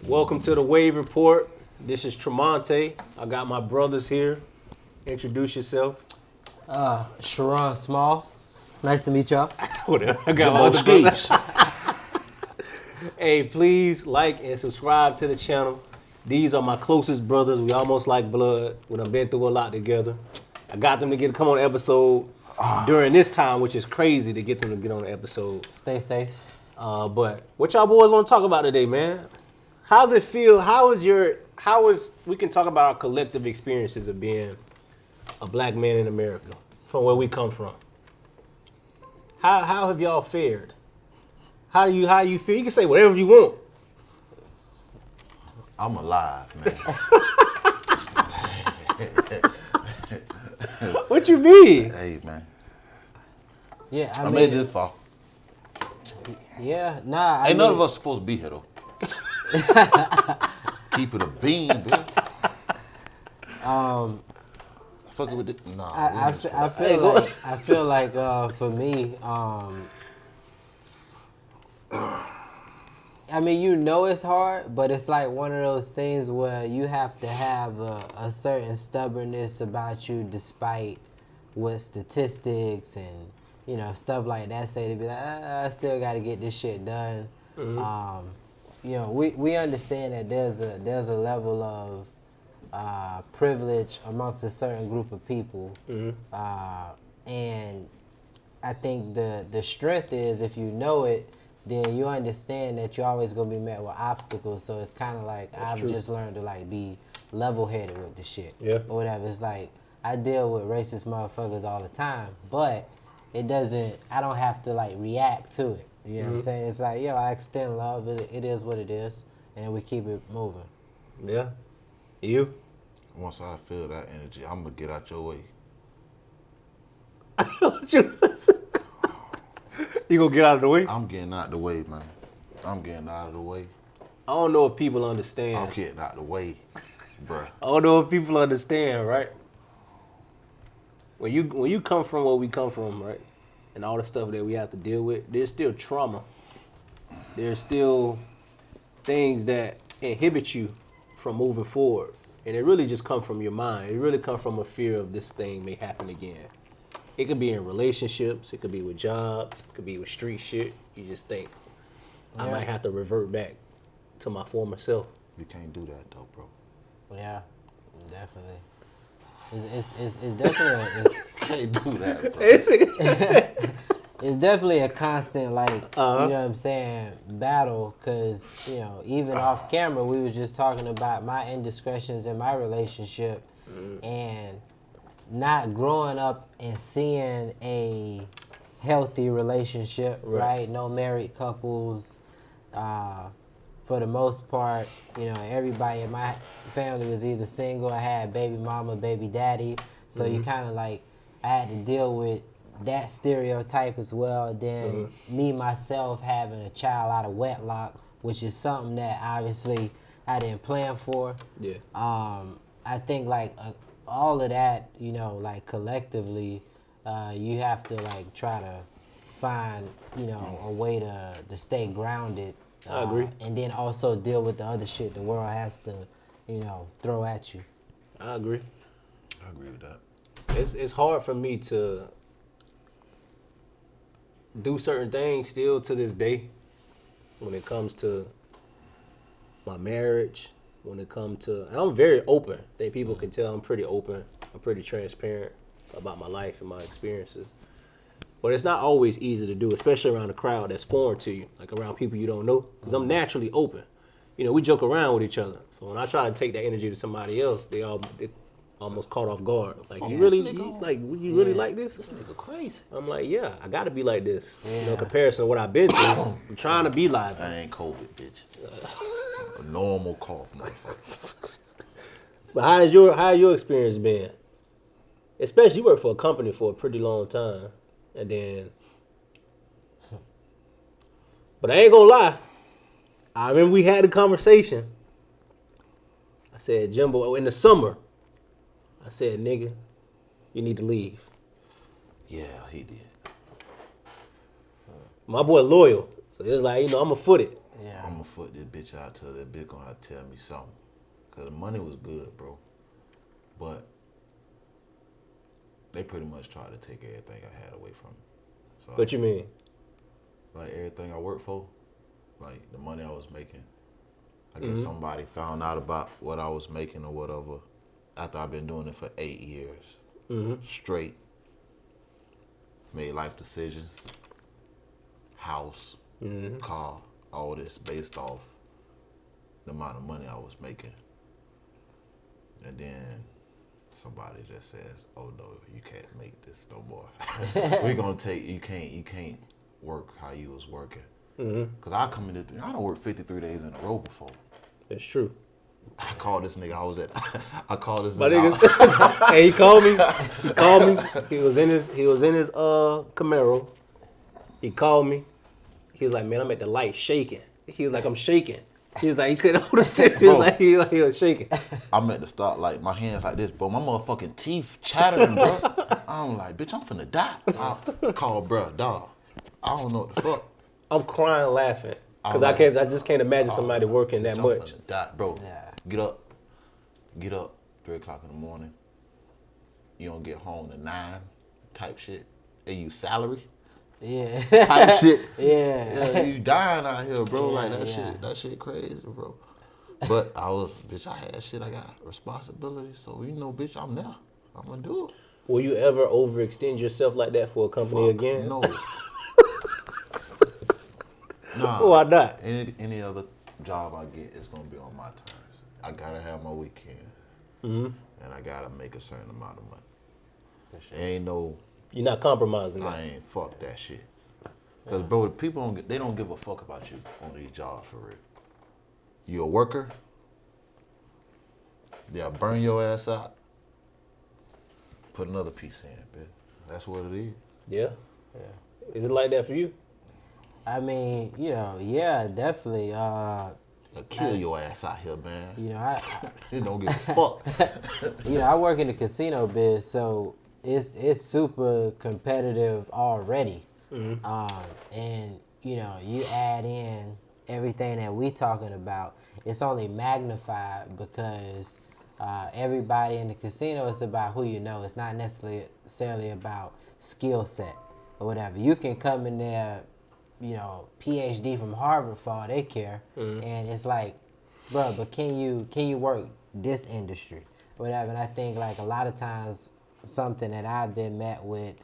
Welcome to the Wave Report. This is Tremonte. I got my brothers here. Introduce yourself. Sherron Small. Nice to meet y'all. Whatever. I got Jimbo my other brothers. skis. Hey, please like and subscribe to the channel. These are my closest brothers. We almost like blood. We done been through a lot together. I got them to come on the episode during this time, which is crazy to get them to get on the episode. Stay safe. But what y'all boys want to talk about today, man? How's it feel? We can talk about our collective experiences of being a black man in America from where we come from. How have y'all fared? How you feel? You can say whatever you want. I'm alive, man. What you mean? Hey, man. Yeah, I made it this far. Yeah, nah. Ain't none of us supposed to be here, though. Keep it a bean, bitch. Fucking with it. Nah, I feel like for me, I mean, you know it's hard, but it's like one of those things where you have to have a certain stubbornness about you despite what statistics and, you know, stuff like that say to be like, I still got to get this shit done. Mm-hmm. You know, we understand that there's a level of privilege amongst a certain group of people. Mm-hmm. And I think the strength is if you know it, then you understand that you're always gonna be met with obstacles. So it's kind of like I've just learned to like be level-headed with the shit, or whatever. It's like I deal with racist motherfuckers all the time, but it doesn't. I don't have to like react to it. You know what I'm saying? It's like, I extend love. It is what it is, and we keep it moving. Yeah. You? Once I feel that energy, I'm gonna get out your way. You gonna get out of the way? I'm getting out the way, man. I'm getting out of the way. I don't know if people understand. I'm getting out the way, bruh. I don't know if people understand, right? When you come from where we come from, right, and all the stuff that we have to deal with, there's still trauma. There's still things that inhibit you from moving forward. And it really just comes from your mind. It really comes from a fear of this thing may happen again. It could be in relationships. It could be with jobs. It could be with street shit. You just think, I might have to revert back to my former self. You can't do that, though, bro. Yeah, definitely. It's definitely Can't do that, bro. it's definitely a constant, like, you know what I'm saying, battle, because, you know, even off camera, we was just talking about my indiscretions in my relationship and not growing up and seeing a healthy relationship, right? No married couples. For the most part, you know, everybody in my family was either single, I had baby mama, baby daddy. So you kind of like, I had to deal with that stereotype as well. Then me, myself, having a child out of wedlock, which is something that obviously I didn't plan for. Yeah. I think like all of that, you know, like collectively, you have to like try to find, you know, a way to stay grounded. I agree. And then also deal with the other shit the world has to, you know, throw at you. I agree. I agree with that. It's hard for me to do certain things still to this day when it comes to my marriage, when it comes to, and I'm very open. I think people can tell I'm pretty open. I'm pretty transparent about my life and my experiences. But it's not always easy to do, especially around a crowd that's foreign to you, like around people you don't know, because I'm naturally open. You know, we joke around with each other. So when I try to take that energy to somebody else, they almost caught off guard. Like, you really like this? This nigga crazy. I'm like, yeah, I gotta be like this. Yeah. You know, in comparison to what I've been through. I'm trying to be like that. Ain't COVID, bitch. A normal cough, motherfucker. But how your experience been? Especially you worked for a company for a pretty long time. And then, but I ain't gonna lie. I remember we had a conversation. I said, Jimbo, in the summer, I said, nigga, you need to leave. Yeah, he did. My boy loyal, so it's like, I'ma foot it. Yeah. I'm gonna foot this bitch out till that bitch gonna have to tell me something. Cause the money was good, bro. But they pretty much tried to take everything I had away from me. So What you mean? like everything I worked for, like the money I was making. I guess somebody found out about what I was making or whatever after I've been doing it for 8 years straight. Made life decisions, house, car, all this based off the amount of money I was making. And then somebody just says, "Oh no, you can't make this no more. We're gonna take you can't work how you was working." Cause I come in this, I don't work 53 days in a row before. It's true. I called this nigga. I called this My nigga. nigga, hey, he called me. He was in his Camaro. He called me. He was like, "Man, I'm at the light shaking." He was like, "I'm shaking." He was like, he couldn't hold the steering. He was shaking. I'm at the stoplight, my hands like this, bro. My motherfucking teeth chattering, bro. I'm like, bitch, I'm finna die. I call, bro, dog. I don't know what the fuck. I'm crying laughing. Cause like, I just can't imagine somebody working that I'm much. finna die, bro. Yeah. Get up, 3 o'clock in the morning. You don't get home to 9 type shit. And you salary Yeah. type shit. Yeah. You dying out here, bro. Yeah, Like yeah. that shit crazy, bro. But I had shit, I got responsibility. So, bitch, I'm there. I'm gonna do it. Will you ever overextend yourself like that for a company Fuck, again? No. Nah. Why not? Any other job I get is gonna be on my terms. I gotta have my weekends, and I gotta make a certain amount of money. Ain't no, You're not compromising that. I ain't fuck that shit. Cause bro, people don't give a fuck about you on these jobs for real. You a worker, they'll burn your ass out. Put another piece in, bitch. That's what it is. Yeah. Is it like that for you? I mean, yeah, definitely. They'll kill your ass out here, man. I They don't give a fuck. I work in the casino biz, so it's super competitive already. And you add in everything that we talking about, it's only magnified because everybody in the casino is about who you know. It's not necessarily about skill set or whatever. You can come in there, PhD from Harvard for all they care, and it's like, bro, but can you work this industry, whatever? And I think like a lot of times, something that I've been met with,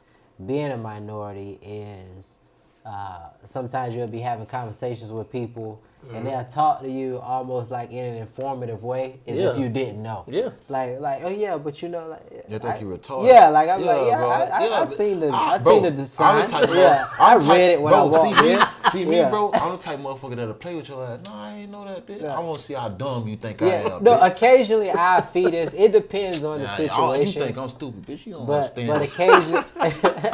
being a minority, is sometimes you'll be having conversations with people, and they'll talk to you almost like in an informative way, as if you didn't know. Yeah. Like, oh yeah, but like. You think you retarded? Yeah, like I'm like, yeah, bro. I seen the Bro, seen the design. I read it when I walked in. See me, Yeah. bro. I'm the type of motherfucker that'll play with your ass. No, I ain't know that, bitch. Yeah. I want to see how dumb you think I Yeah, am. no. bitch. Occasionally I feed it. It depends on the You situation. think I'm stupid, bitch? You don't but understand. occasionally,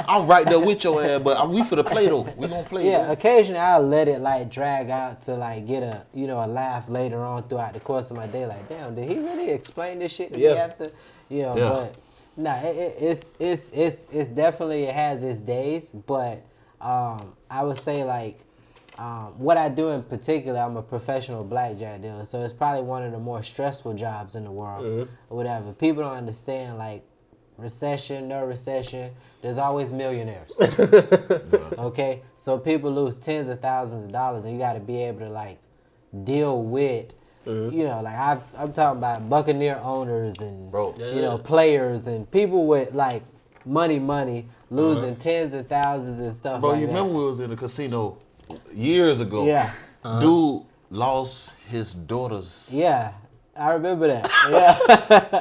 I'm right there with your ass, but we for the play though. We gonna play. yeah, man. occasionally I'll let it like drag out to like get a a laugh later on throughout the course of my day. Like, damn, did he really explain this shit to me after? Yeah. But nah, it's definitely, it has its days. But I would say like what I do in particular, I'm a professional blackjack dealer, so it's probably one of the more stressful jobs in the world or whatever. People don't understand like recession, no recession. There's always millionaires. Okay, so people lose tens of thousands of dollars, and you got to be able to like deal with, like I'm talking about Buccaneer owners and players and people with like money losing tens of thousands and stuff. Bro, like you that. remember we was in a casino years ago? Yeah. Dude lost his daughter's. Yeah, I remember that. Yeah.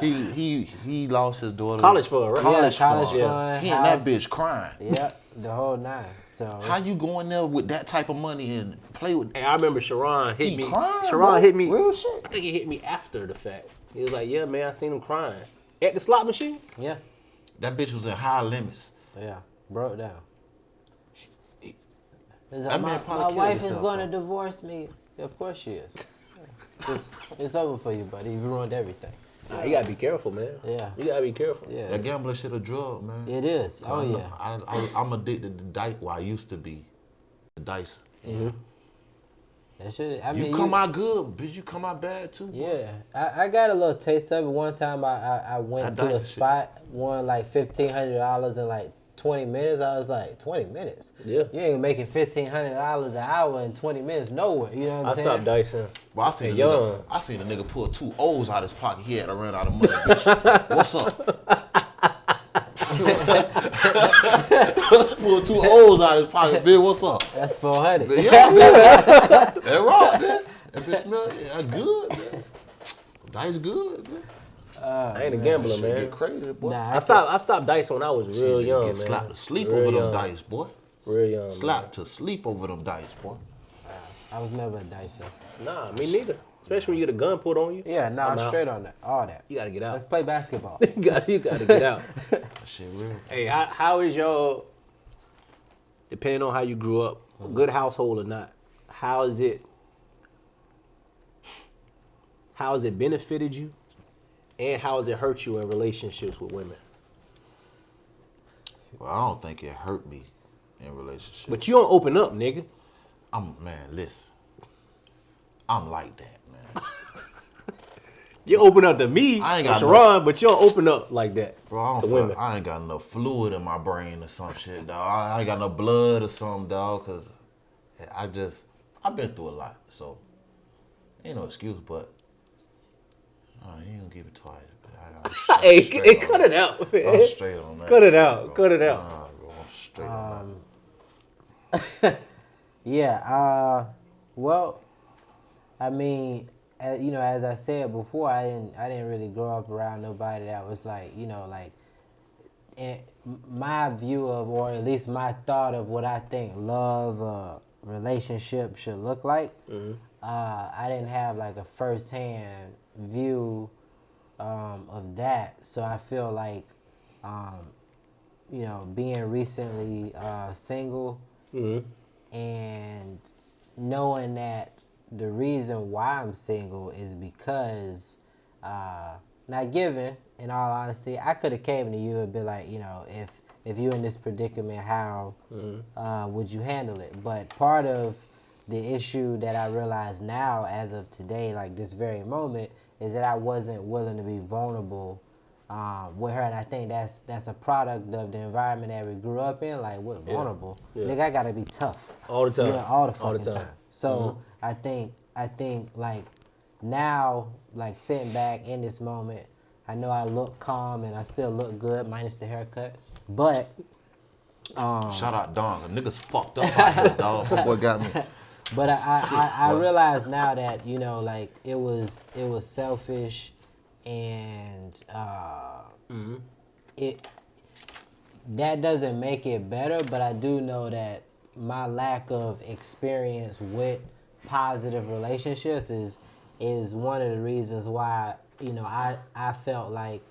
He lost his daughter. College fund, right? College fund. fund. He and that house. bitch crying. Yep, the whole nine. So How you go in there with that type of money and play with? Hey, I remember Sherron hit He me. crying, Sherron bro. hit me. Real shit. I think he hit me after the fact. He was like, "Yeah, man, I seen him crying at the slot machine." yeah, That bitch was in high limits. broke down. He's like, That man my probably killed wife is himself, going to though. divorce me. Of course she is. It's over for you, buddy. You ruined everything. Nah, you gotta be careful, man. Yeah. You gotta be careful. Yeah. That gambling shit a drug, man. It is. Oh yeah. I'm addicted to dice. Well, I used to be. The dice. Mm-hmm. That shit. I mean, You come out good, bitch. You come out bad too. Boy. Yeah, I got a little taste of it. One time I went That to a dice spot, won like $1,500 in like 20 minutes. I was like, 20 minutes? Yeah. You ain't making $1,500 an hour in 20 minutes nowhere. You know what I'm saying? I stopped dicing. Well, I seen a nigga pull 2 O's out his pocket. He had to run out of money, bitch. What's up? Pull 2 O's out his pocket, bitch. What's up? That's 400. Yeah, man. That rock, man. That bitch smell. That's good, man. Dice good, man. I ain't a gambler, Shit man. get crazy, boy. I stopped dicing when I was real Shit, young, get man. slapped to sleep Real over young. them dice, boy. Real young. Slapped to sleep over them dice, boy. I was never a dicer. Man. Nah, me neither. Especially when you get a gun pulled on you. Yeah, nah, I'm out. straight on that. All that. You gotta get out. Let's play basketball. you gotta get out. That shit real. Hey, how is your, depending on how you grew up, a good household or not, how has it benefited you, and how has it hurt you in relationships with women? Well, I don't think it hurt me in relationships. But you don't open up, nigga. Listen. I'm like that, man. You open up to me, I ain't got Sherron, but you don't open up like that. Bro, I to don't women. feel, I ain't got enough fluid in my brain or some shit, dog. I ain't got no blood or something, dog, because I've been through a lot, so ain't no excuse, but you ain't gonna give it twice. I'm Hey, straight on cut that. it out, man. I'm straight on that. Cut it shit, out. bro. Cut it out. Nah, bro, I'm straight on Yeah. Well, I mean, as I said before, I didn't really grow up around nobody that was like, my view of, or at least my thought of what I think love, relationship should look like. Mm-hmm. I didn't have like a firsthand view of that, so I feel like, being recently single, Mm-hmm. and knowing that the reason why I'm single is because, not given, in all honesty, I could have came to you and been like, if you're in this predicament, how would you handle it? But part of the issue that I realize now, as of today, like this very moment, is that I wasn't willing to be vulnerable with her, and I think that's a product of the environment that we grew up in. Like, we're vulnerable. Yeah. Nigga, I gotta be tough All the time. all the All the fucking time. time. So I think like now, like sitting back in this moment, I know I look calm and I still look good, minus the haircut. But that. Shout out Don, cause niggas fucked up out here, dog. That boy got me. But I realize now that like it was selfish, and it that doesn't make it better. But I do know that my lack of experience with positive relationships is one of the reasons why I felt like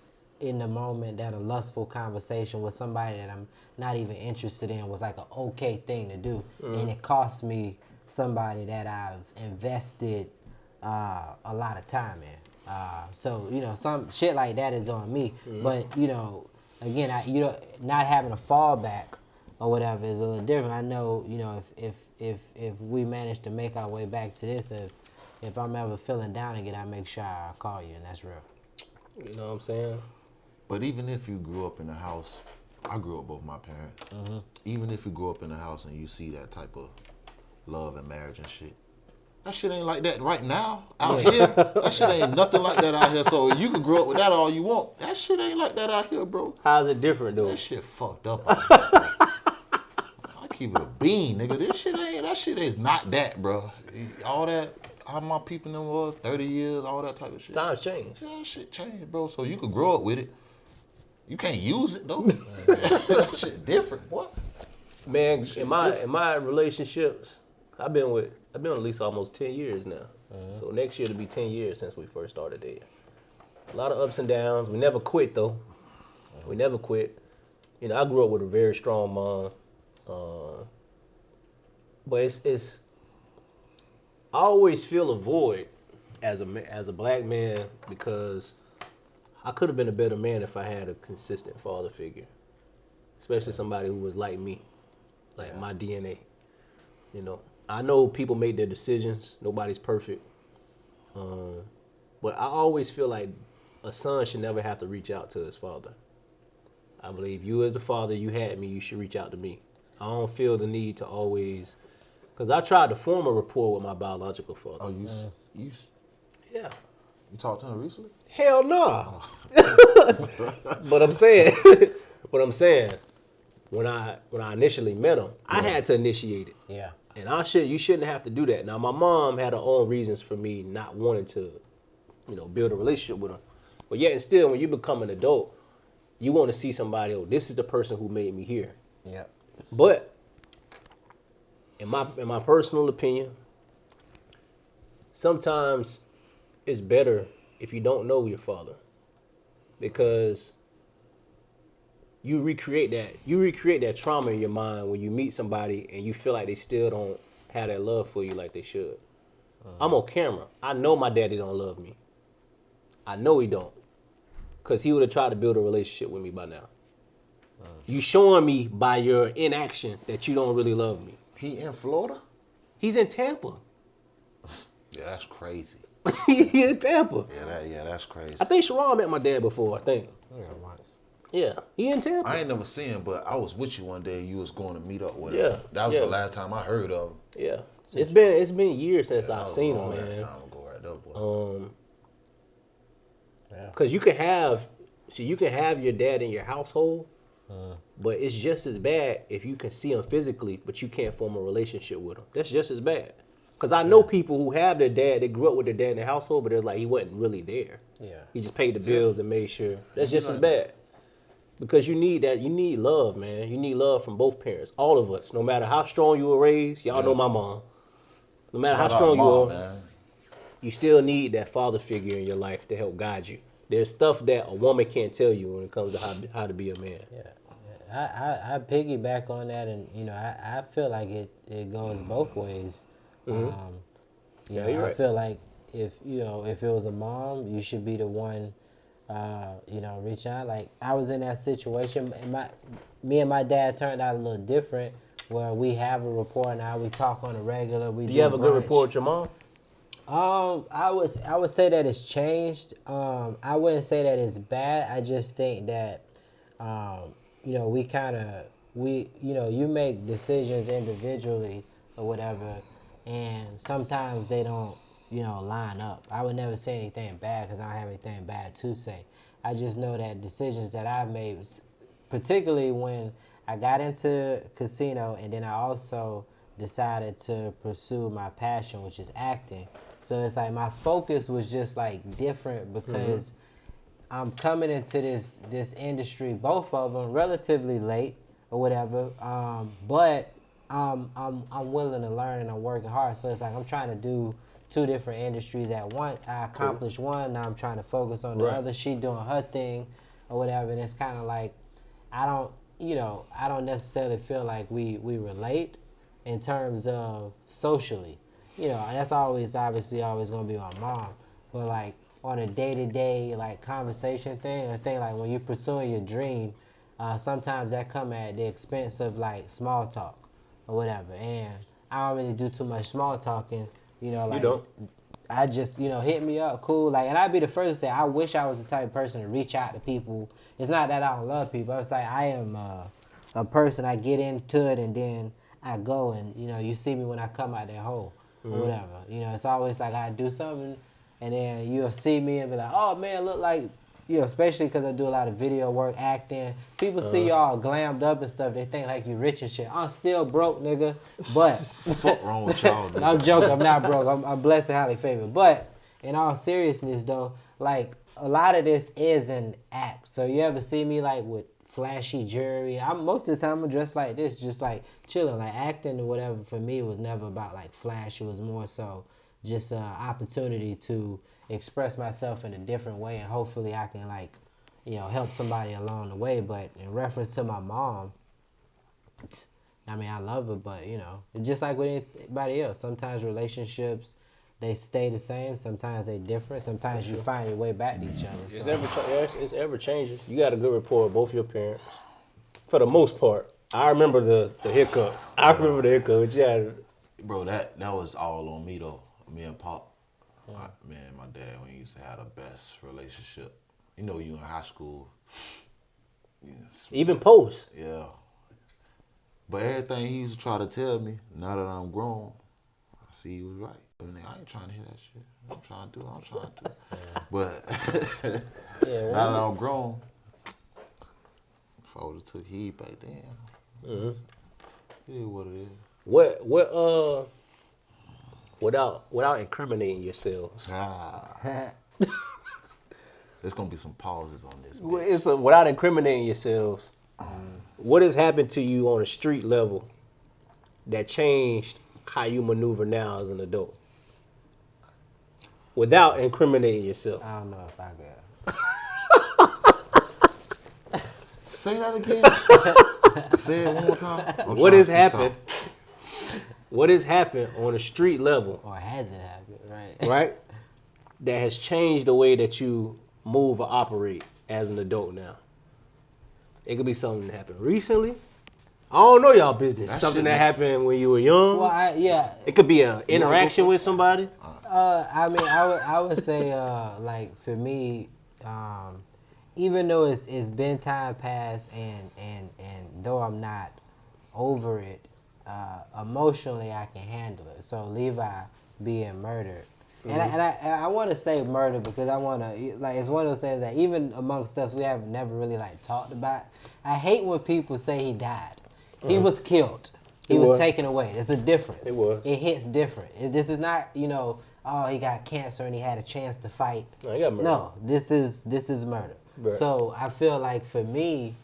in the moment that a lustful conversation with somebody that I'm not even interested in was like an okay thing to do, and it cost me somebody that I've invested a lot of time in. So some shit like that is on me. But again, not having a fallback or whatever is a little different. I know if we manage to make our way back to this, if I'm ever feeling down again, I make sure I call you, and that's real. You know what I'm saying? But even if you grew up in a house, I grew up with both my parents. Mm-hmm. Even if you grew up in a house and you see that type of love and marriage and shit, that shit ain't like that right now out here. That shit ain't nothing like that out here. So you can grow up with that all you want. That shit ain't like that out here, bro. How's it different, though? That shit fucked up out here, bro. I keep it a bean, nigga. That shit is not that, bro. All that, how my people them was, 30 years, all that type of shit. Times change. Yeah, that shit changed, bro. So you could grow up with it. You can't use it though. That shit different, boy. Man, in my relationships, I've been with at least almost 10 years now. So next year it'll be 10 years since we first started dating. A lot of ups and downs. We never quit though. We never quit. I grew up with a very strong mom. But it's I always feel a void as a black man, because I could have been a better man if I had a consistent father figure, especially somebody who was like me, like my DNA. You know, I know people make their decisions. Nobody's perfect. But I always feel like a son should never have to reach out to his father. I believe you as the father, you had me, you should reach out to me. I don't feel the need to always, because I tried to form a rapport with my biological father. Oh, you Yeah. you talked to him recently? Hell no. But I'm saying, when I initially met him, I had to initiate it. Yeah. And you shouldn't have to do that. Now my mom had her own reasons for me not wanting to, build a relationship with him. But yet and still, when you become an adult, you want to see somebody, oh, this is the person who made me here. Yeah. But in my personal opinion, sometimes it's better if you don't know your father, because you recreate that trauma in your mind when you meet somebody and you feel like they still don't have that love for you like they should. I'm on camera. I know my daddy don't love me. I know he don't, because he would have tried to build a relationship with me by now. You showing me by your inaction that you don't really love me. He in Florida? He's in Tampa. Yeah, that's crazy. He in Tampa. Yeah, that's crazy. I think Sherron met my dad before, I think. Once. Yeah, he in Tampa. I ain't never seen him, but I was with you one day. You was going to meet up with him. Yeah, That was yeah. the last time I heard of him. Yeah. It's been years since That I've was seen a him, long ass man. time ago right there, boy. Because you can have your dad in your household, but it's just as bad if you can see him physically, but you can't form a relationship with him. That's just as bad. Because I know people who have their dad, they grew up with their dad in the household, but it's like he wasn't really there. Yeah. He just paid the bills and made sure. That's just as bad. Because you need that. You need love, man. You need love from both parents. All of us. No matter how strong you were raised, y'all know my mom. No matter how Shout out strong you Mom, are, man. you still need that father figure in your life to help guide you. There's stuff that a woman can't tell you when it comes to how to be a man. Yeah. I piggyback on that, and I feel like it goes both ways. You're I right. feel like if it was a mom, you should be the one, reach out. Like, I was in that situation, and me and my dad turned out a little different, where we have a rapport now. We talk on a regular. We Do you have a good brunch. rapport with your mom? I would say that it's changed. I wouldn't say that it's bad. I just think that, you make decisions individually or whatever, and sometimes they don't, line up. I would never say anything bad because I don't have anything bad to say. I just know that decisions that I've made, particularly when I got into casino, and then I also decided to pursue my passion, which is acting. So it's like my focus was just like different, because I'm coming into this industry, both of them relatively late or whatever. But I'm willing to learn and I'm working hard. So it's like I'm trying to do two different industries at once. I accomplished one, now I'm trying to focus on the other. She doing her thing or whatever, and it's kind of like I don't necessarily feel like we relate in terms of socially. That's obviously always gonna be my mom. But like on a day-to-day like conversation thing, I think like when you're pursuing your dream, sometimes that come at the expense of like small talk or whatever. And I don't really do too much small talking. Like You don't. I just, hit me up, cool. Like, and I'd be the first to say, I wish I was the type of person to reach out to people. It's not that I don't love people. It's like I am a person. I get into it and then I go, and you see me when I come out that hole or whatever. It's always like I do something, and then you'll see me and be like, oh man, look like, especially because I do a lot of video work, acting. People see y'all glammed up and stuff. They think like you rich and shit. I'm still broke, nigga. But Fuck wrong with y'all, nigga? I'm joking. I'm not broke. I'm blessed and highly favored. But in all seriousness, though, like a lot of this is an act. So you ever see me like with flashy jewelry? Most of the time I'm dressed like this, just like chilling, like acting or whatever. For me, it was never about like flash. It was more so just an opportunity to express myself in a different way, and hopefully I can like, help somebody along the way. But in reference to my mom, I mean, I love her, but it's just like with anybody else. Sometimes relationships they stay the same. Sometimes they different. Sometimes you find your way back to each other. So. It's ever changing. You got a good rapport with both your parents, for the most part. I remember the hiccups. I remember the hiccups. Yeah. Bro, that was all on me though. Me and Pop. Me and my dad, we used to have the best relationship. You know, you in high school. Even post. Yeah. But everything he used to try to tell me, now that I'm grown, I see he was right. I mean, I ain't trying to hear that shit. I'm trying to do what I'm trying to do. But now that I'm grown, if I would have took heed back then, it is what it is. Without incriminating yourselves. There's gonna be some pauses on this. Without incriminating yourselves, what has happened to you on a street level that changed how you maneuver now as an adult? Without incriminating yourself. I don't know if I could. Say that again. Say it one more time. What has happened? What has happened on a street level? Or has it happened, right? Right? That has changed the way that you move or operate as an adult now. It could be something that happened recently. I don't know y'all business. Something that happened when you were young. Well, It could be an interaction with somebody. I mean, I would say, like for me, even though it's been time past and though I'm not over it, emotionally I can handle it. So Levi being murdered, and I want to say murder because I want to, like, it's one of those things that even amongst us we have never really like talked about. I hate when people say he died. He was killed. He was taken away. There's a difference. It hits different. This is not, oh, he got cancer and he had a chance to fight. No, he got murdered. No, this is murder. Right. So I feel like for me,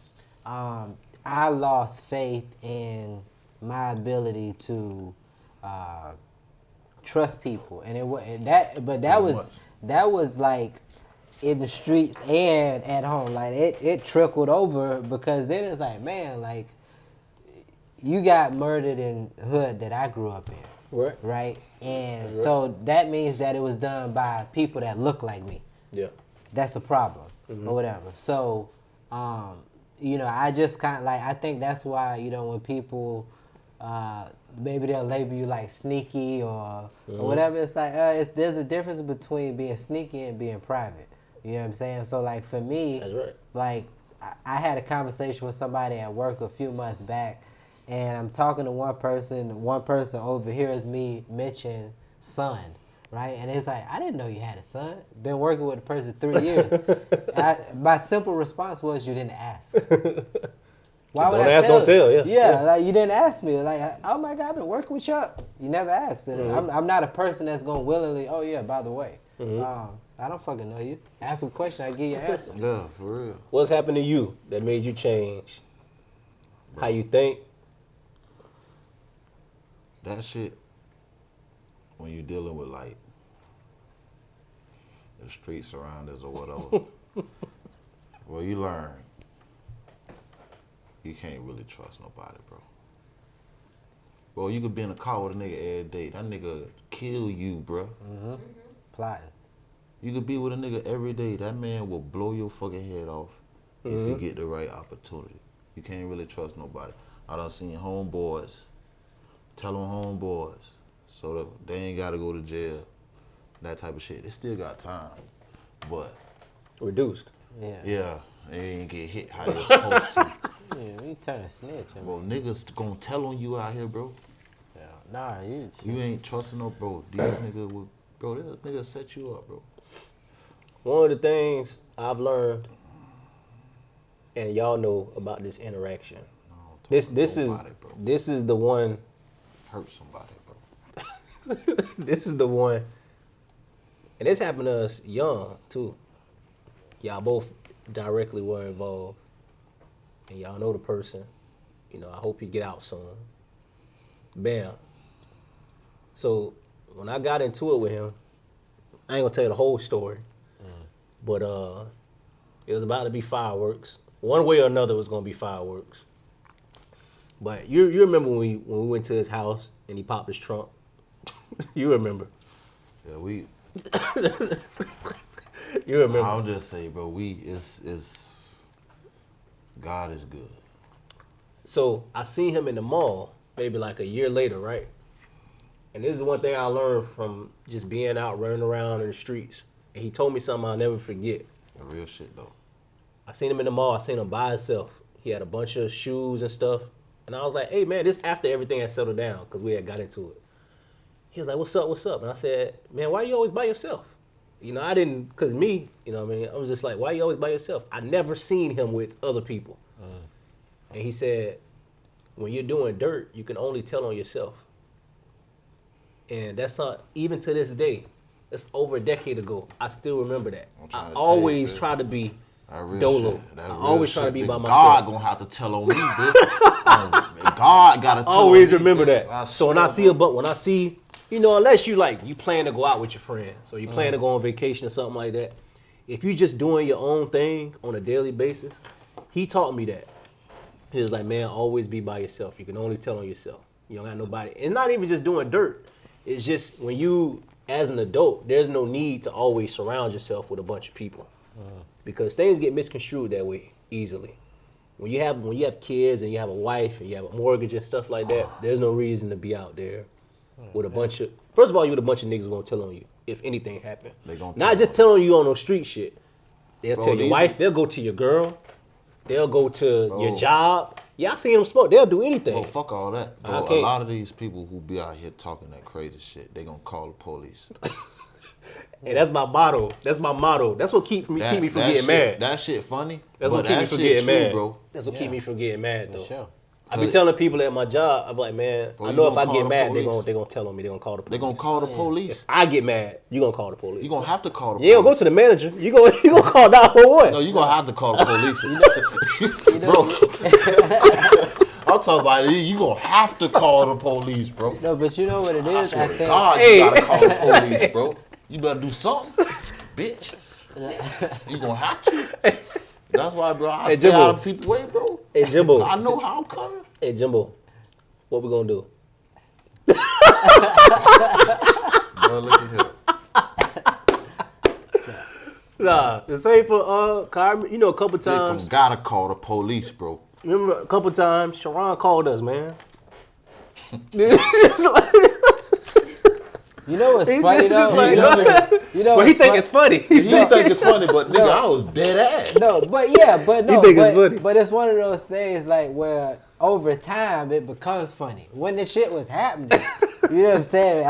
I lost faith in my ability to trust people, and that was like in the streets and at home. Like it trickled over because then it's like, man, like you got murdered in hood that I grew up in, right? And so that means that it was done by people that look like me. Yeah, that's a problem or whatever. So, I just kind of like, I think that's why, when people, maybe they'll label you like sneaky or whatever. It's like, there's a difference between being sneaky and being private. You know what I'm saying? So like for me, that's right. Like I had a conversation with somebody at work a few months back, and I'm talking to one person overhears me mention son, right? And it's like, I didn't know you had a son. Been working with a person 3 years. My simple response was, you didn't ask. Why would I tell? Don't tell, yeah. Like you didn't ask me. Like, oh my God, I've been working with you. You never asked. I'm not a person that's going to willingly, oh yeah, by the way. I don't fucking know you. Ask a question, I give you an answer. Yeah, for real. What's happened to you that made you change how you think? That shit, when you're dealing with like the street surroundings or whatever, well, you learn you can't really trust nobody, bro. Bro, you could be in a car with a nigga every day. That nigga kill you, bro. Plotting. You could be with a nigga every day. That man will blow your fucking head off if you get the right opportunity. You can't really trust nobody. I done seen homeboys tell them homeboys so that they ain't got to go to jail. That type of shit. They still got time, but reduced. Yeah, they ain't get hit how they supposed to. Yeah, you turn a snitch. Bro, niggas gonna tell on you out here, bro. Yeah, nah, you ain't trusting no bro. These niggas will, bro. This nigga set you up, bro. One of the things I've learned, and y'all know about this interaction. This is the one. Hurt somebody, bro. This is the one, and this happened to us young too. Y'all both directly were involved, and y'all know the person. I hope he get out soon. Bam. So when I got into it with him, I ain't gonna tell you the whole story, but it was about to be fireworks. One way or another, it was gonna be fireworks. But you remember when we went to his house and he popped his trunk? You remember. Yeah, we. You remember? I'll just say, bro, it's God is good. So I seen him in the mall maybe like a year later, right? And this is one thing I learned from just being out running around in the streets. And he told me something I'll never forget. The real shit though. I seen him in the mall. I seen him by himself. He had a bunch of shoes and stuff. And I was like, hey, man, this after everything had settled down because we had got into it. He was like, what's up, what's up? And I said, man, why you always by yourself? You know, I didn't, because me, you know what I mean? I was just like, why you always by yourself? I never seen him with other people. And he said, when you're doing dirt, you can only tell on yourself. And that's not, even to this day, that's over a decade ago. I still remember that. I always try to be dolo. I always try to be by myself. God gonna have to tell on me, bitch. God gotta tell always on me, remember bitch. that. So when I see, you know, unless you plan to go out with your friends or you plan to go on vacation or something like that, if you just doing your own thing on a daily basis, he taught me that. He was like, man, always be by yourself. You can only tell on yourself. You don't got nobody. It's not even just doing dirt. It's just when you, as an adult, there's no need to always surround yourself with a bunch of people because things get misconstrued that way easily. When you have kids and you have a wife and you have a mortgage and stuff like that, there's no reason to be out there with a bunch of. First of all, you with a bunch of niggas gonna tell on you if anything happened. They gonna not just tell on you on no street shit. They'll tell your wife. They'll go to your girl. They'll go to your job. Yeah, I seen them smoke. They'll do anything. Bro, fuck all that. Bro, a lot of these people who be out here talking that crazy shit, they gonna call the police. And that's my motto. That's my motto. That's what keep me from getting mad. That shit funny. That's what keep me from getting mad, bro. That's what keep me from getting mad, though. Sure. I be telling people at my job, I'm like, man, Bro, I know if I call get the mad, they police. gonna tell on me. They gonna call the police. They gonna call the police. If I get mad, you gonna call the police. You gonna have to call the police. You don't go to the manager. You gonna call 911. No, you gonna have to call the police. Bro, I'm talking about you gonna have to call the police, bro. No, but you know what it is? I swear to God, you gotta call the police, bro. You better do something, bitch. You gonna have to. That's why, bro, I stay out of people's way, bro. Hey, Jimbo. I know how I'm coming. Hey, Jimbo, what we gonna do? Bro, look at here. Nah, the same for you know, a couple times. They gotta call the police, bro. Remember a couple times, Sherron called us, man. You know what's funny though? But he think it's funny. He think it's funny, but nigga, I was dead ass. No, but yeah, but no, You think it's funny. but it's one of those things like where over time it becomes funny. When the shit was happening, you know what I'm saying?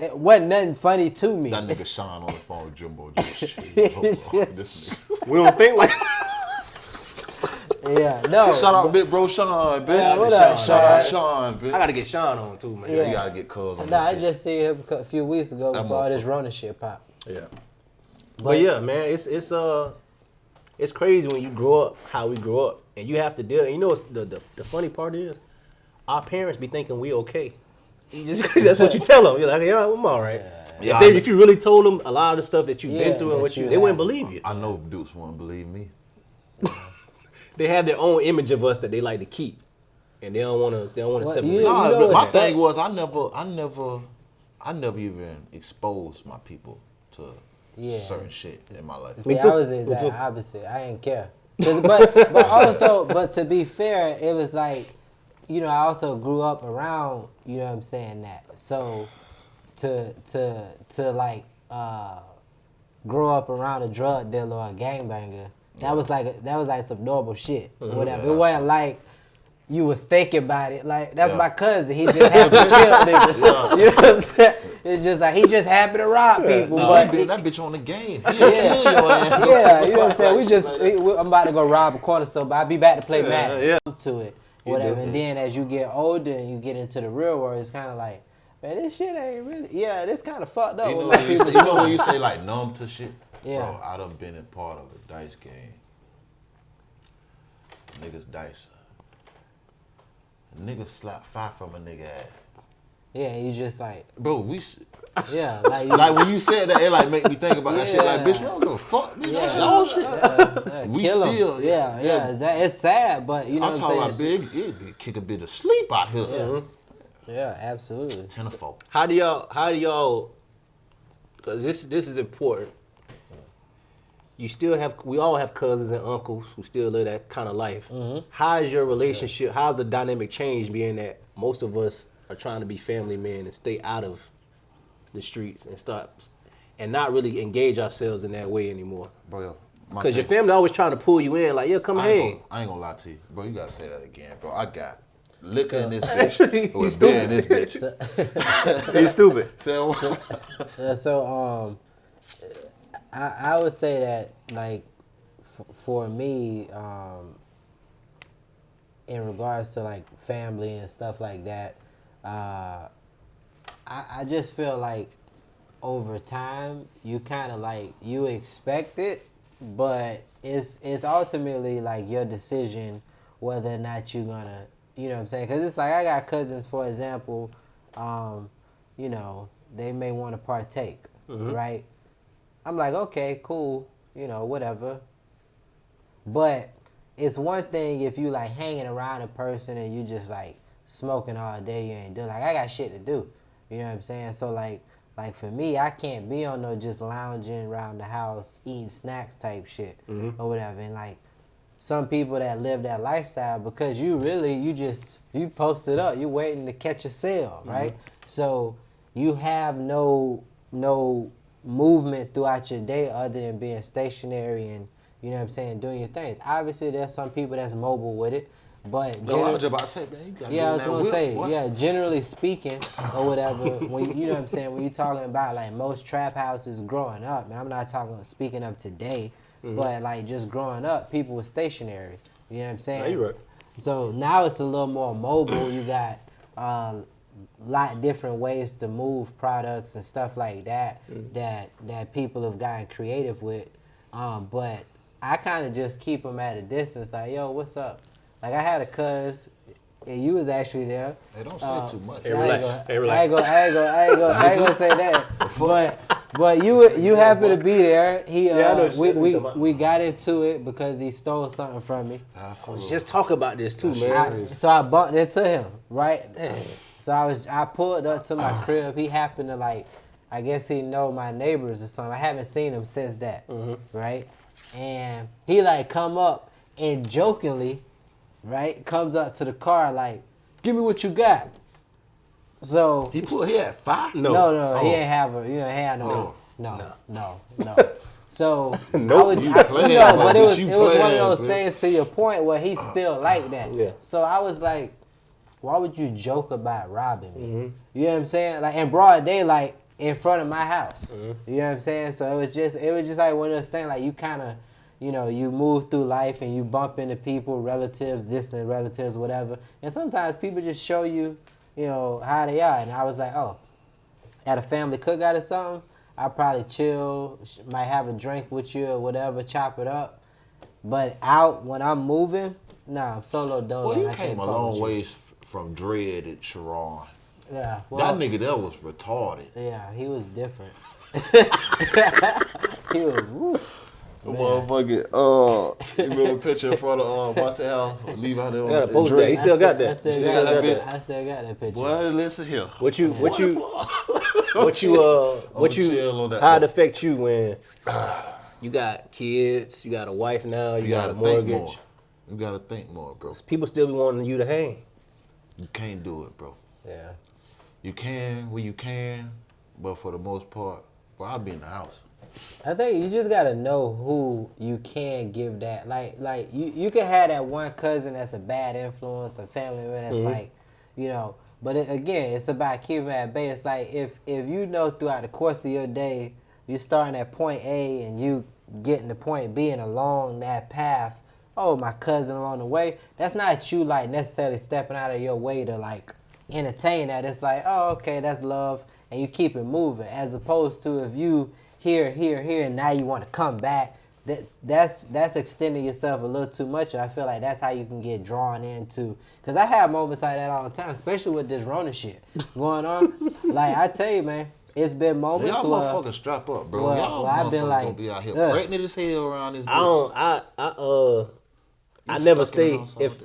It wasn't nothing funny to me. That nigga Sean on the phone with Jimbo just shit. This nigga. We don't think like. Yeah, no. Shout out big bro Sean, bitch. Yeah, what up, Shout out Sean, bitch. I gotta get Sean on too, man. Yeah, you gotta get cuz on Nah, I that. just seen him a few weeks ago before all this Rona shit popped. Yeah. But yeah, man, it's crazy when you grow up how we grew up, and you have to deal. And you know what's the funny part is, our parents be thinking we okay. That's what you tell them. You're like, yeah, I'm all right. Yeah, If you really told them a lot of the stuff that you've been through and what they wouldn't believe you. I know dudes wouldn't believe me. They have their own image of us that they like to keep, and they don't want to separate. know My what's thing was I never even exposed my people to certain shit in my life. See, I was the exact opposite. I didn't care. But to be fair, it was like, you know, I also grew up around, you know what I'm saying, that. So to like grow up around a drug dealer or a gangbanger, that was like some normal shit or whatever. It wasn't like you was thinking about it. Like, that's my cousin. He just happened to kill niggas. You know what I'm saying? It's just like, he just happened to rob people. No, but that bitch on the game. He'll kill your ass. yeah, you know what I'm saying? I'm about to go rob a corner store, but I'll be back to play Madden. To it, whatever. And then as you get older and you get into the real world, it's kind of like, man, this shit ain't really, this kind of fucked up. You know when you say like numb to shit? Yeah. Bro, I done been a part of a dice game. Niggas dice. Niggas slap fire from a nigga ass. Yeah, you just like, Bro, yeah, like, like when you said that, it like make me think about that shit. Like, bitch, we don't give a fuck. Nigga, that's your shit. We kill 'em. still, It's sad, but you know I'm what talking I'm about saying? big, it kick a bit of sleep out here. Yeah, absolutely. 10 or 4. How do y'all because this is important. We all have cousins and uncles who still live that kind of life. Mm-hmm. How is your relationship? How's the dynamic change, being that most of us are trying to be family men and stay out of the streets and not really engage ourselves in that way anymore? Bro, because your family always trying to pull you in, like, yeah, come hang. I ain't gonna lie to you, bro. You gotta say that again, bro. I got liquor in this bitch with beer in this bitch. He's stupid. So I would say that, like, for me, in regards to like family and stuff like that, I just feel like over time you kind of like you expect it, but it's ultimately like your decision whether or not you're gonna, you know what I'm saying? Because it's like I got cousins, for example, you know, they may want to partake, right? I'm like, okay, cool, you know, whatever. But it's one thing if you like hanging around a person and you just like smoking all day, you ain't doing, like, I got shit to do. You know what I'm saying? So like for me, I can't be on no just lounging around the house eating snacks type shit or whatever. And like some people that live that lifestyle, because you post it up, you waiting to catch a sale, right? So you have no movement throughout your day other than being stationary and, you know what I'm saying, doing your things. Obviously, there's some people that's mobile with it, but I was just about to say, man, you gotta I was gonna say, what? generally speaking or whatever, when you know what I'm saying, when you're talking about like most trap houses growing up, and I'm not speaking of today, but like just growing up, people were stationary. You know what I'm saying? No, you're right. So now it's a little more mobile. You got lot different ways to move products and stuff like that that people have gotten creative with, but I kind of just keep them at a distance, like, yo, what's up? Like, I had a cuz, and you was actually there. Hey, don't say too much. Hey, relax. I ain't gonna say that. But you happened to be there. He we got into it because he stole something from me. Just talk about this too, man. So I bumped into him, right? So I pulled up to my crib. He happened to, like, I guess he know my neighbors or something. I haven't seen him since that, right? And he like come up and jokingly, right, comes up to the car like, give me what you got. So he had fire? No, he ain't have a, he had no. So but it was one of those things, to your point, where he's still like that. Yeah. So I was like, why would you joke about robbing me? You know what I'm saying? Like in broad daylight in front of my house. You know what I'm saying? So it was just like one of those things, like you kind of, you know, you move through life and you bump into people, relatives, distant relatives, whatever. And sometimes people just show you, you know, how they are. And I was like, oh, at a family cookout or something, I probably chill, might have a drink with you or whatever, chop it up. But out when I'm moving, nah, I'm solo dolo. Well, you came a long ways from Dread at Sherron. Yeah. Well, that nigga there was retarded. Yeah, he was different. He was, woo. Motherfucker, you remember a picture in front of Monte House? Leave out there on the Dre. He still got that. I still got that picture. Boy, listen here. How it affect you when you got kids, you got a wife now, you got a mortgage? You gotta think more, bro. People still be wanting you to hang. You can't do it, bro. Yeah. You can when you can, but for the most part, bro, I'll be in the house. I think you just gotta know who you can give that. Like you can have that one cousin that's a bad influence, a family member that's like, you know. But again, it's about keeping at bay. It's like if you know throughout the course of your day, you starting at point A and you getting to point B and along that path. Oh, my cousin along the way. That's not you like necessarily stepping out of your way to like entertain that. It's like, oh, okay, that's love, and you keep it moving. As opposed to if you here, and now you want to come back. That's extending yourself a little too much. And I feel like that's how you can get drawn into. Because I have moments like that all the time, especially with this Rona shit going on. Like, I tell you, man, it's been moments y'all motherfuckers strap up, bro. Y'all I've been like, gonna be out here pregnant as hell around this bitch. I never stay. If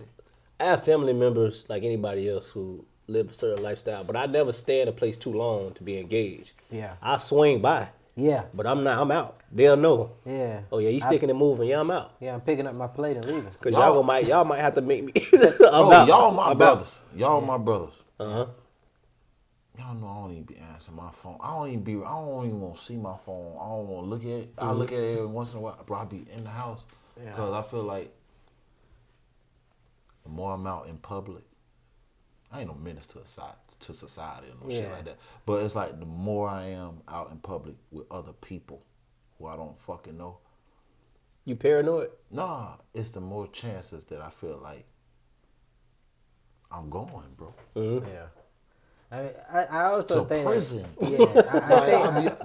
I have family members like anybody else who live a certain lifestyle, but I never stay in a place too long to be engaged. Yeah. I swing by. Yeah. But I'm not. I'm out. They'll know. Yeah. Oh yeah, you sticking and moving. Yeah, I'm out. Yeah, I'm picking up my plate and leaving. Cause y'all might have to make me. Y'all my brothers. Y'all my brothers. Uh-huh. Y'all know I don't even be answering my phone. I don't even want to see my phone. I don't want to look at it. I look at it every once in a while, bro. I be in the house because I feel like the more I'm out in public, I ain't no menace to society or no shit like that. But it's like the more I am out in public with other people who I don't fucking know. You paranoid? Nah, it's the more chances that I feel like I'm going, bro. Mm-hmm. Yeah. I mean, I also think prison. I feel like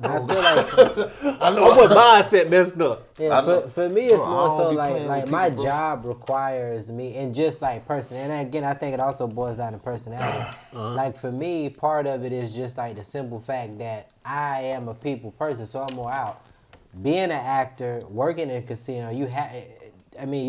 I know what mindset messed up. Yeah, for me it's Bro, more I don't so be like playing with my people, bro. job requires me, and just like person, and again I think it also boils down to personality. Like for me, part of it is just like the simple fact that I am a people person, so I'm more out. Being an actor, working in a casino, you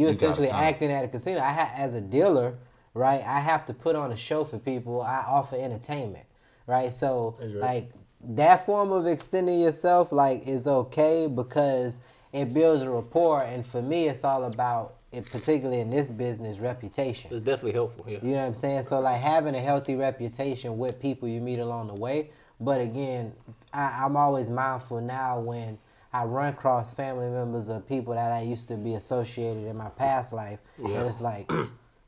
essentially acting at a casino. As a dealer, right? I have to put on a show for people. I offer entertainment, right? So like that form of extending yourself like is okay because it builds a rapport, and for me it's all about it, particularly in this business, reputation. It's definitely helpful. Yeah. You know what I'm saying? So like having a healthy reputation with people you meet along the way. But again, I'm always mindful now when I run across family members or people that I used to be associated in my past life. And it's like,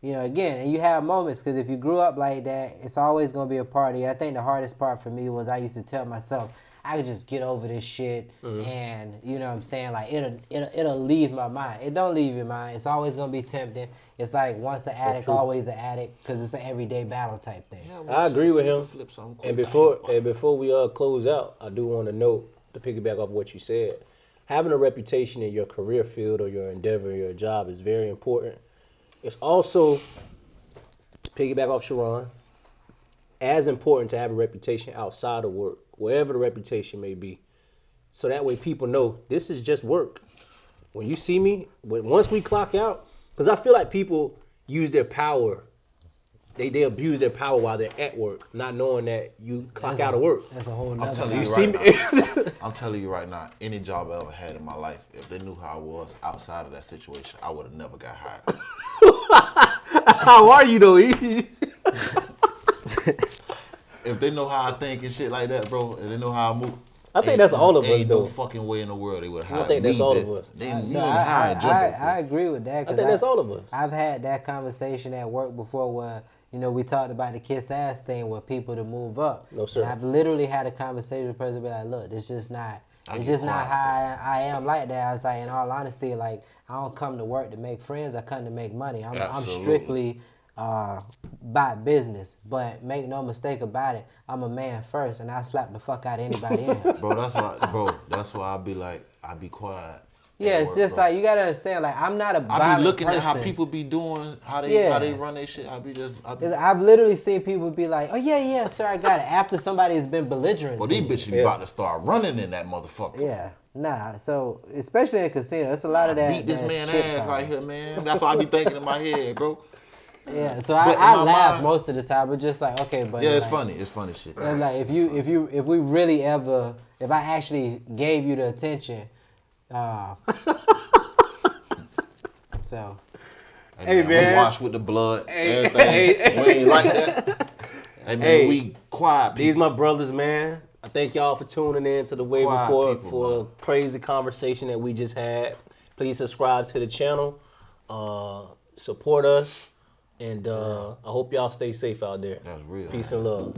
you know, again, and you have moments because if you grew up like that, it's always going to be a party. I think the hardest part for me was I used to tell myself, I could just get over this shit and, you know what I'm saying, like it'll leave my mind. It don't leave your mind. It's always going to be tempting. It's like once an addict, always an addict because it's an everyday battle type thing. Yeah, I agree with him. Flip something And quick. before we close out, I do want to note, to piggyback off what you said, having a reputation in your career field or your endeavor, your job is very important. It's also, to piggyback off Sherron, as important to have a reputation outside of work, wherever the reputation may be. So that way people know this is just work. When you see me, once we clock out, because I feel like people use their power, they abuse their power while they're at work, not knowing that you clock out of work. That's a whole nother I'm telling you see right now. I'm telling you right now, any job I ever had in my life, if they knew how I was outside of that situation, I would have never got hired. How are you though? If they know how I think and shit like that, bro, and they know how I move, I think that's all of us, ain't no though. fucking way in the world they would have hired me. think that's all of us. I agree with that. I think that's all of us. I've had that conversation at work before where, you know, we talked about the kiss ass thing with people to move up. No, sir. And I've literally had a conversation with the person be like, look, it's just not how I am like that. I was like, in all honesty, like, I don't come to work to make friends. I come to make money. I'm strictly about business. But make no mistake about it, I'm a man first, and I slap the fuck out of anybody in. Bro, that's why I be quiet. Yeah, it's just like you gotta understand. Like I'm not a violent I be looking person. at how people be doing, how they run their shit. I've literally seen people be like, "Oh yeah, sir, I got it." After somebody has been belligerent. Well, these bitches be about to start running in that motherfucker. Yeah, nah. So especially in a casino, it's a lot of that. Beat this that man shit ass talk. right here, man. That's what I be thinking in my head, bro. Yeah, so But I in my laugh mind- most of the time, but just like okay, but Yeah, it's like, funny. It's funny shit. And like if we really ever, if I actually gave you the attention, so. Hey, We man. wash with the blood. Everything. We ain't like that. Hey man, we quiet people. These my brothers, man. I thank y'all for tuning in to the Wave Quiet Report people, for man. a crazy conversation that we just had. Please subscribe to the channel. Support us. And I hope y'all stay safe out there. That's real. Peace and love.